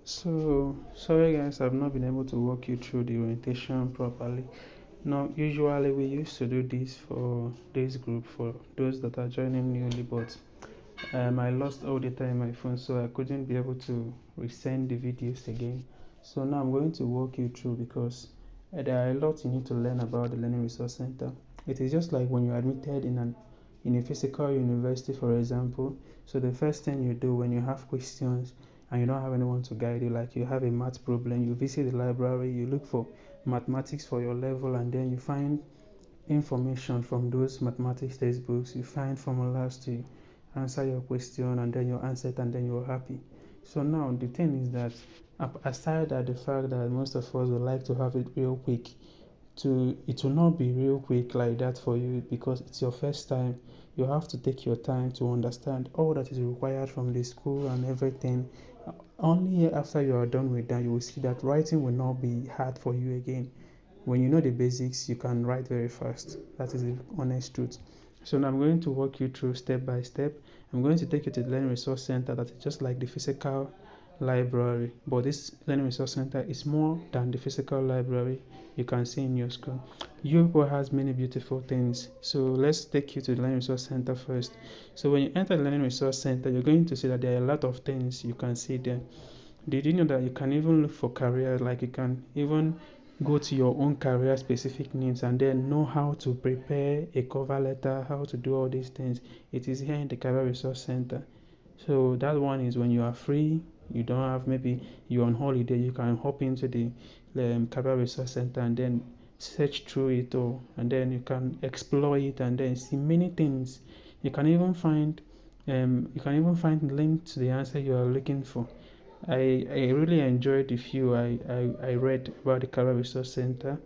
So, sorry guys, I've not been able to walk you through the orientation properly. Now, usually we used to do this for this group for those that are joining newly, but I lost all data in my phone, so I couldn't be able to resend the videos again. So now I'm going to walk you through because there are a lot you need to learn about the Learning Resource Center. It is just like when you're admitted in a physical university, for example. So the first thing you do when you have questions and you don't have anyone to guide you, like you have a math problem, you visit the library, you look for mathematics for your level, and then you find information from those mathematics textbooks. You find formulas to answer your question, and then you answer it, and then you're happy. So now the thing is that aside at the fact that most of us would like to have it real quick, it will not be real quick like that for you because it's your first time. You have to take your time to understand all that is required from the school and everything. Only after you are done with that, you will see that writing will not be hard for you again. When you know the basics, you can write very fast. That is the honest truth. So now I'm going to walk you through step by step. I'm going to take you to the Learning Resource Center that is just like the physical library, but this Learning Resource Center is more than the physical library you can see in your school. UoPeople has many beautiful things. So let's take you to the Learning Resource Center first. So when you enter the Learning Resource Center, you're going to see that there are a lot of things you can see there. Did you know that you can even look for careers, like you can even go to your own career specific needs and then know how to prepare a cover letter, how to do all these things. It is here in the Career Resource Center. So that one is when you are free, you don't have, maybe you're on holiday, you can hop into the Career Resource Center and then search through it all, and then you can explore it and then see many things. You can even find link to the answer you are looking for. I really enjoyed the few I read about the Career Resource Center.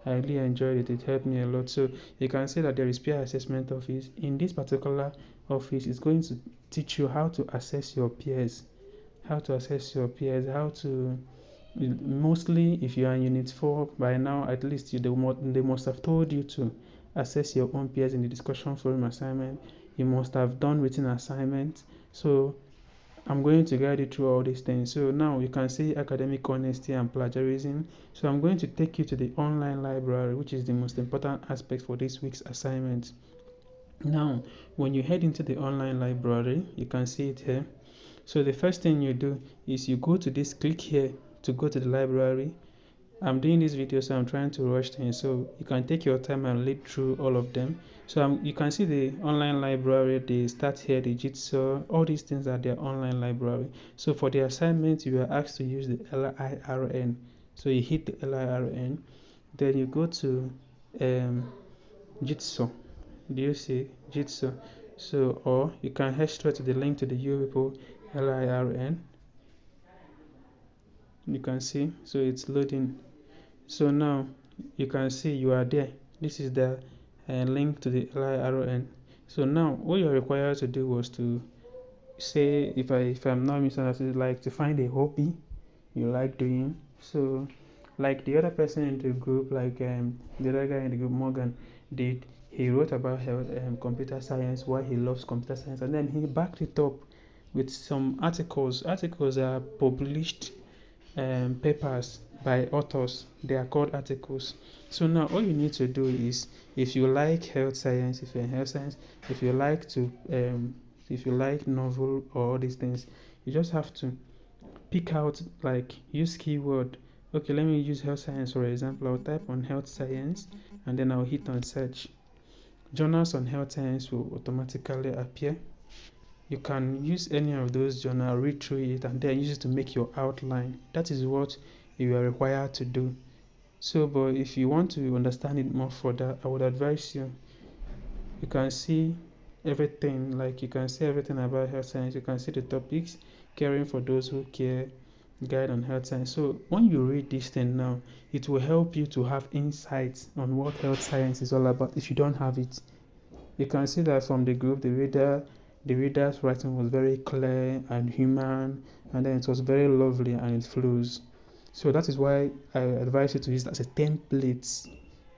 I really enjoyed it. It helped me a lot. So you can see that there is peer assessment office. In this particular office, it's going to teach you how to assess your peers, how to mostly if you are in Unit 4 by now, at least they must have told you to assess your own peers in the discussion forum assignment. You must have done written assignments. So I'm going to guide you through all these things. So now you can see academic honesty and plagiarism. So I'm going to take you to the online library, which is the most important aspect for this week's assignment. Now, when you head into the online library, you can see it here. So the first thing you do is you go to this, click here to go to the library. I'm doing this video, so I'm trying to rush things. So you can take your time and read through all of them. So you can see the online library, the start here, the Jitsu, all these things are their online library. So for the assignment, you are asked to use the LIRN. So you hit the LIRN, then you go to Jitsu. Do you see Jitsu? So, or you can head straight to the link to the UoPeople LIRN. You can see, so it's loading. So now you can see you are there. This is the link to the LIRN. So now what you're required to do was to say, if I'm not misunderstanding, like to find a hobby you like doing. So like the other person in the group, like the other guy in the group, Morgan, did. He wrote about health, computer science, why he loves computer science, and then he backed it up with some articles. Articles are published papers by authors. They are called articles. So now all you need to do is, if you like health science, if you're in health science, if you like to if you like novel or all these things, you just have to pick out, like, use keyword. Okay, let me use health science for example. I'll type on health science and then I'll hit on search. Journals on health science will automatically appear. You can use any of those journals, read through it, and then use it to make your outline. That is what you are required to do. So, but if you want to understand it more further, I would advise you can see everything, like you can see everything about health science. You can see the topics, caring for those who care, guide on health science. So when you read this thing now, it will help you to have insights on what health science is all about if you don't have it. You can see that from the group, the reader's writing was very clear and human, and then it was very lovely and it flows. So that is why I advise you to use it as a template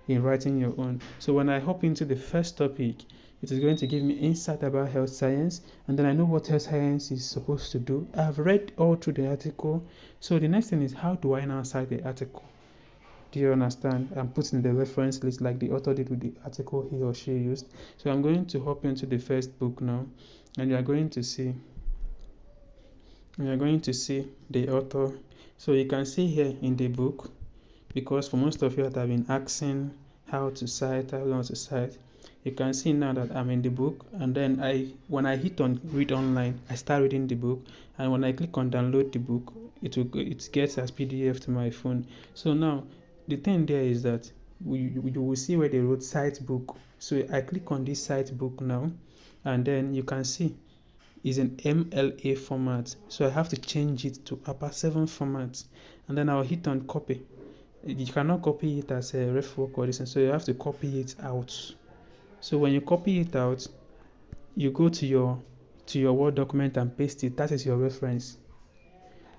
in writing your own. So when I hop into the first topic, It is going to give me insight about health science, and then I know what health science is supposed to do. I've read all through the article. So the next thing is, how do I now cite the article? Do you understand? I'm putting the reference list like the author did with the article he or she used. So I'm going to hop into the first book now, and you are going to see the author. So you can see here in the book, because for most of you that have been asking how to cite, you can see now that I'm in the book, and then when I hit on read online, I start reading the book, and when I click on download the book, it gets as PDF to my phone. So now the thing there is that you will see where they wrote cite book. So I click on this cite book now, and then you can see is an MLA format. So I have to change it to upper 7 format, and then I'll hit on copy. You cannot copy it as a ref work or this, so you have to copy it out. So when you copy it out, you go to your Word document and paste it. That is your reference.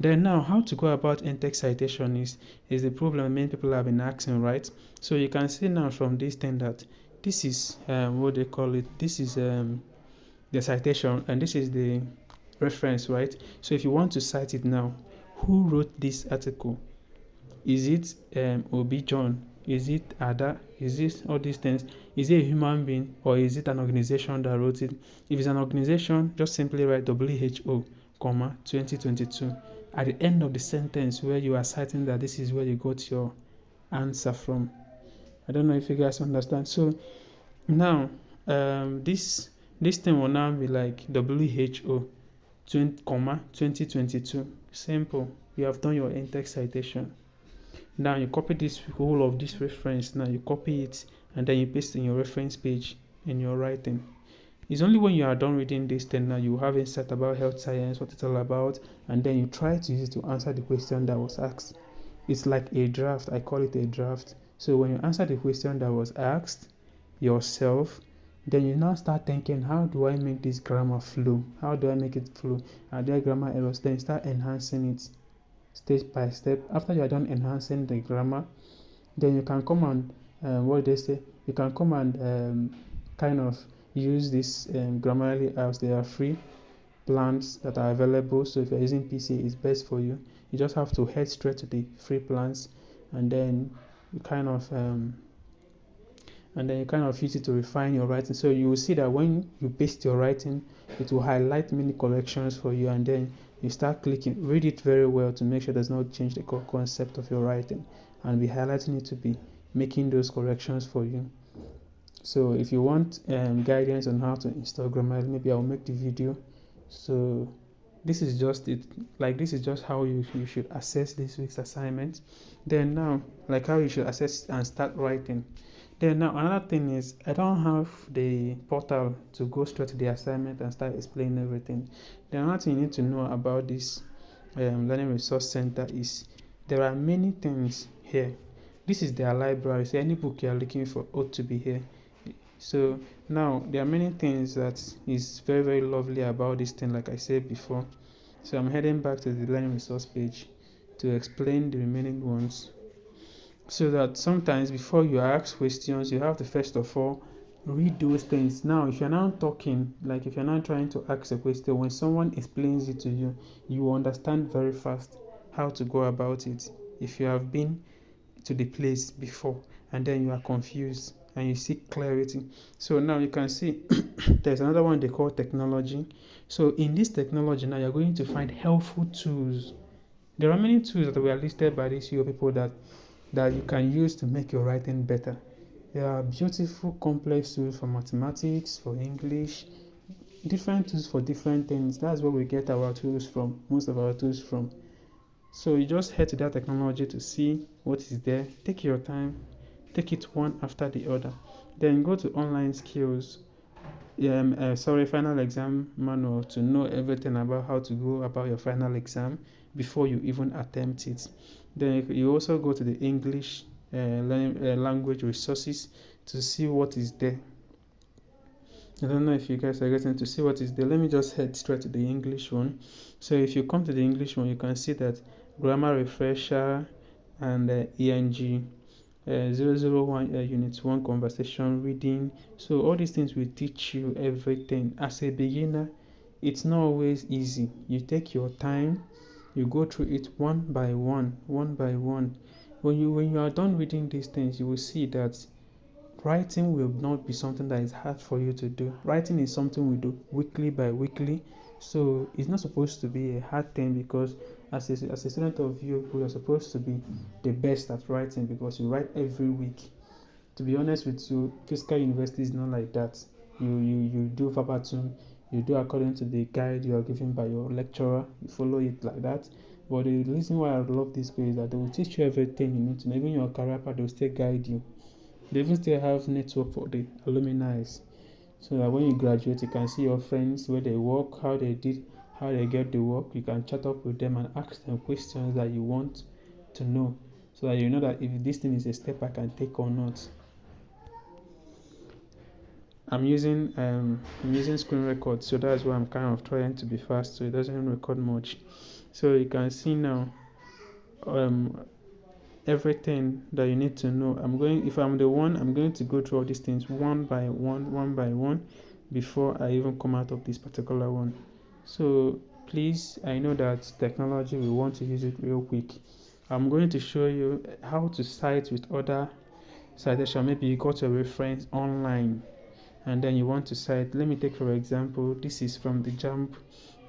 Then now, how to go about in-text citation is the problem many people have been asking, right? So you can see now from this thing that this is what they call it. This is the citation, and this is the reference, right? So if you want to cite it now, who wrote this article? Is it Obi John? Is it Ada? Is this all these things? Is it a human being, or is it an organization that wrote it? If it's an organization, just simply write WHO, 2022 at the end of the sentence where you are citing that this is where you got your answer from. I don't know if you guys understand. So now this thing will now be like WHO 2022. Simple. You have done your in-text citation. Now you copy this whole of this reference. Now you copy it, and then you paste it in your reference page in your writing. It's only when you are done reading this thing now you have insight about health science, what it's all about, and then you try to use it to answer the question that was asked. It's like a draft. I call it a draft. So when you answer the question that was asked yourself, then you now start thinking, how do I make this grammar flow? How do I make it flow? Are there grammar errors? Then start enhancing it step by step. After you are done enhancing the grammar, then you can come and you can come and kind of use this Grammarly apps. They are free plans that are available. So if you're using PC, it's best for you. You just have to head straight to the free plans, and then you kind of use it to refine your writing. So you will see that when you paste your writing, it will highlight many corrections for you, and then you start clicking, read it very well to make sure it does not change the core concept of your writing, and be highlighting it to be making those corrections for you. So if you want guidance on how to install Grammarly, maybe I'll make the video. So this is just it. Like, this is just how you should assess this week's assignment. Then now, like how you should assess and start writing. Then now another thing is, I don't have the portal to go straight to the assignment and start explaining everything. Then another thing you need to know about this Learning Resource Center is there are many things here. This is their library, so any book you are looking for ought to be here. So now there are many things that is very, very lovely about this thing, like I said before. So I'm heading back to the Learning Resource page to explain the remaining ones. So that sometimes before you ask questions, you have to first of all read those things. Now, if you're not talking, like if you're not trying to ask a question, when someone explains it to you, you will understand very fast how to go about it. If you have been to the place before and then you are confused and you seek clarity. So now you can see there's another one they call technology. So in this technology now, you're going to find helpful tools. There are many tools that were listed by these UoPeople that you can use to make your writing better. There are beautiful complex tools for mathematics, for English, different tools for different things. That's where we get our tools from, most of our tools from. So you just head to that technology to see what is there. Take your time, take it one after the other. Then go to online skills, final exam manual to know everything about how to go about your final exam before you even attempt it. Then you also go to the English language resources to see what is there. I don't know if you guys are getting to see what is there. Let me just head straight to the English one. So if you come to the English one, you can see that grammar refresher and ENG 001 unit 1 conversation reading. So all these things will teach you everything. As a beginner, it's not always easy. You take your time, you go through it one by one, one by one. When you are done reading these things, you will see that writing will not be something that is hard for you to do. Writing is something we do weekly by weekly. So it's not supposed to be a hard thing, because as a student of you, we are supposed to be the best at writing because you write every week. To be honest with you, physical university is not like that. You do verbatim, you do according to the guide you are given by your lecturer, you follow it like that. But the reason why I love this way is that they will teach you everything you need to know. Even your career path, they will still guide you. They even still have network for the alumni, so that when you graduate, you can see your friends, where they work, how they did, how they get the work. You can chat up with them and ask them questions that you want to know, so that you know that if this thing is a step I can take or not. I'm using screen record, so that's why I'm kind of trying to be fast, so it doesn't record much. So you can see now everything that you need to know. If I'm the one, I'm going to go through all these things one by one before I even come out of this particular one. So please, I know that technology, we want to use it real quick. I'm going to show you how to cite with other citation. Maybe you got a reference online and then you want to cite. Let me take for example, this is from the JAMB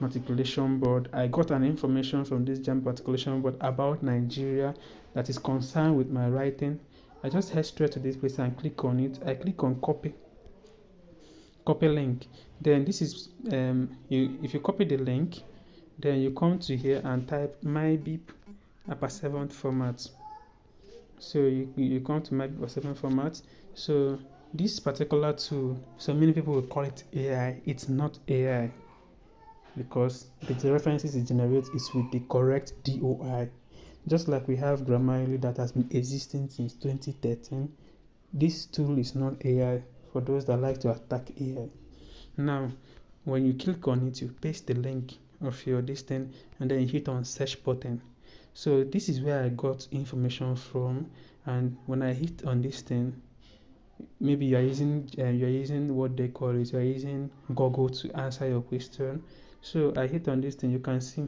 matriculation board. I got an information from this JAMB matriculation board about Nigeria that is concerned with my writing. I just head straight to this place and click on it. I click on copy link. Then this is if you copy the link, then you come to here and type my beep APA7 format. So you come to my APA7 format. So this particular tool, so many people will call it AI. It's not AI, because the references it generates is with the correct DOI. Just like we have Grammarly that has been existing since 2013, this tool is not AI for those that like to attack AI. Now, when you click on it, you paste the link of your listing and then you hit on search button. So this is where I got information from, and when I hit on this thing, maybe you're using what they call it, you're using Google to answer your question. So I hit on this thing, you can see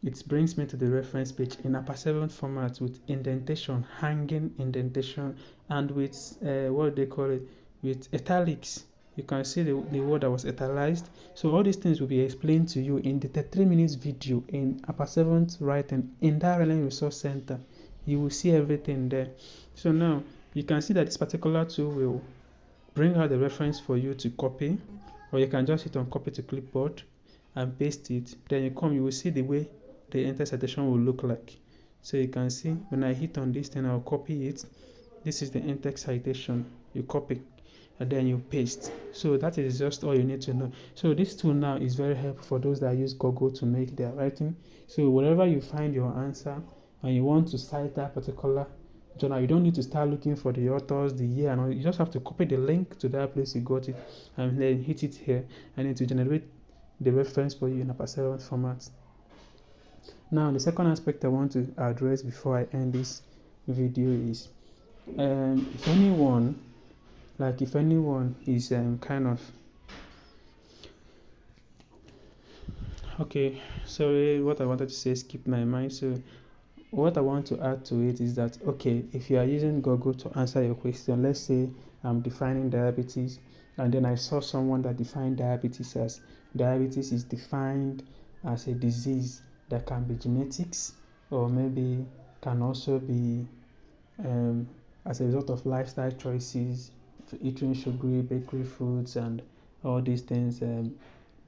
it brings me to the reference page in APA7 format with indentation, hanging indentation, and with what they call it, with italics. You can see the word that was italicized. So all these things will be explained to you in the 33 minutes video in APA7 writing in that Relevant Resource Center. You will see everything there. So now you can see that this particular tool will bring out the reference for you to copy, or you can just hit on copy to clipboard and paste it. Then you will see the way the enter citation will look like. So you can see when I hit on this, then I'll copy it. This is the in-text citation. You copy and then you paste. So that is just all you need to know. So this tool now is very helpful for those that use Google to make their writing. So wherever you find your answer and you want to cite that particular journal, you don't need to start looking for the authors, the year, and all. You just have to copy the link to that place you got it and then hit it here, and it will generate the reference for you in a APA7 format. Now, the second aspect I want to address before I end this video is if anyone is kind of okay, sorry, what I wanted to say skipped my mind. So what I want to add to it is that, okay, if you are using Google to answer your question, let's say I'm defining diabetes, and then I saw someone that defined diabetes is defined as a disease that can be genetics, or maybe can also be as a result of lifestyle choices, eating sugary bakery foods and all these things,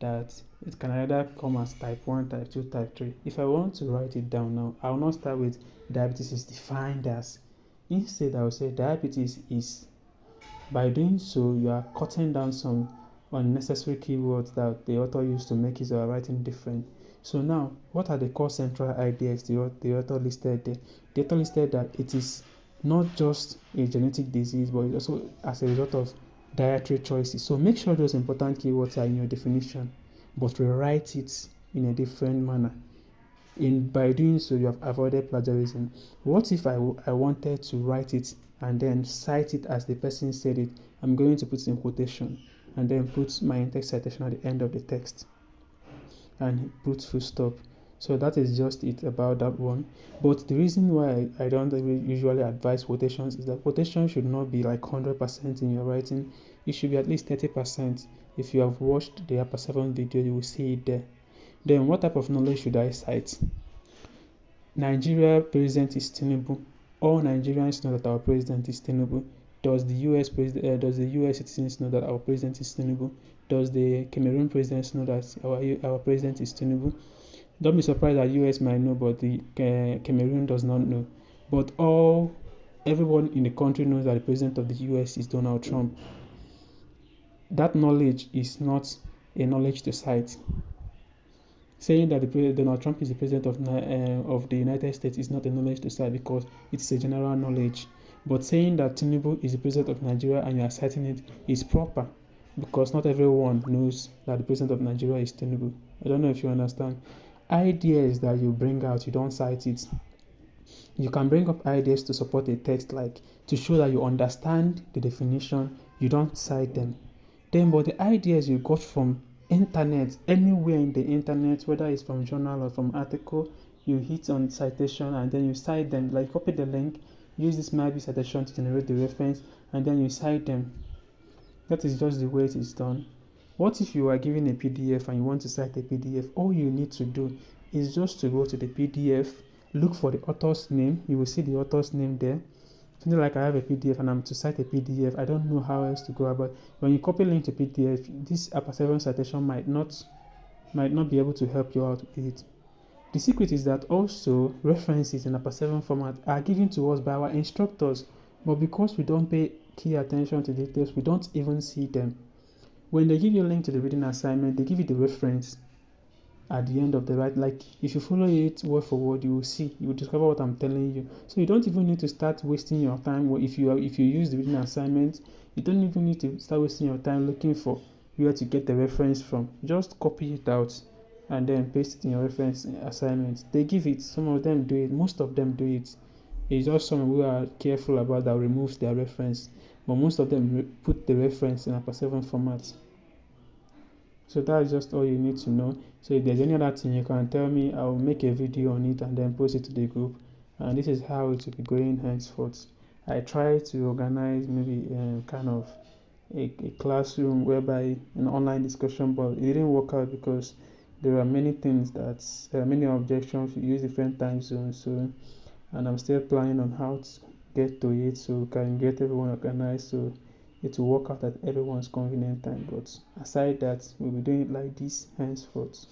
that it can either come as type 1, type 2, type 3. If I want to write it down now, I will not start with diabetes is defined as. Instead, I will say diabetes is. By doing so, you are cutting down some unnecessary keywords that the author used to make his writing different. So now, what are the core central ideas the author listed there? The author listed that it is not just a genetic disease, but it's also as a result of dietary choices. So make sure those important keywords are in your definition, but rewrite it in a different manner. By doing so, you have avoided plagiarism. What if I wanted to write it and then cite it as the person said it? I'm going to put in quotation and then put my in-text citation at the end of the text and put full stop. So that is just it about that one. But the reason why I don't usually advise quotations is that quotation should not be like 100% in your writing. It should be at least 30%. If you have watched the upper 7 video, you will see it there. Then what type of knowledge should I cite? Nigeria president is Tinubu. All Nigerians know that our president is Tinubu. Does the US citizens know that our president is Tinubu? Does the Cameroon president know that our president is Tinubu? Don't be surprised that US might know, but the Cameroon does not know. But everyone in the country knows that the president of the US is Donald Trump. That knowledge is not a knowledge to cite. Saying that Donald Trump is the president of the United States is not a knowledge to cite because it's a general knowledge. But saying that Tinubu is the president of Nigeria and you are citing it is proper because not everyone knows that the president of Nigeria is Tinubu. I don't know if you understand. Ideas that you bring out, you don't cite it. You can bring up ideas to support a text, like to show that you understand the definition, you don't cite them. Then, but the ideas you got from internet, anywhere in the internet, whether it's from journal or from article, you hit on citation and then you cite them, like copy the link, use this maybe citation to generate the reference, and then you cite them. That is just the way it is done. What if you are given a PDF and you want to cite a PDF? All you need to do is just to go to the PDF, look for the author's name. You will see the author's name there. Something like I have a PDF and I'm to cite a PDF. I don't know how else to go about. When you copy link to PDF, this upper 7 citation might not be able to help you out with it. The secret is that also references in upper 7 format are given to us by our instructors, but because we don't pay key attention to details, we don't even see them. When they give you a link to the reading assignment, they give you the reference at the end of the right. Like if you follow it word for word, you will discover what I'm telling you. So you don't even need to start wasting your time. If you use the reading assignment, you don't even need to start wasting your time looking for where to get the reference from. Just copy it out and then paste it in your reference assignment. They give it. Some of them do it. Most of them do it. It's just some who are careful about that removes their reference, but most of them put the reference in a 7 format. So that's just all you need to know. So if there's any other thing, you can tell me. I will make a video on it and then post it to the group. And this is how it will be going henceforth. I try to organize maybe kind of a classroom whereby an online discussion, but it didn't work out because there are many objections. We use different time zones. So, and I'm still planning on how to get to it so we can get everyone organized. So it will work out at everyone's convenient time. But aside that, we'll be doing it like this henceforth.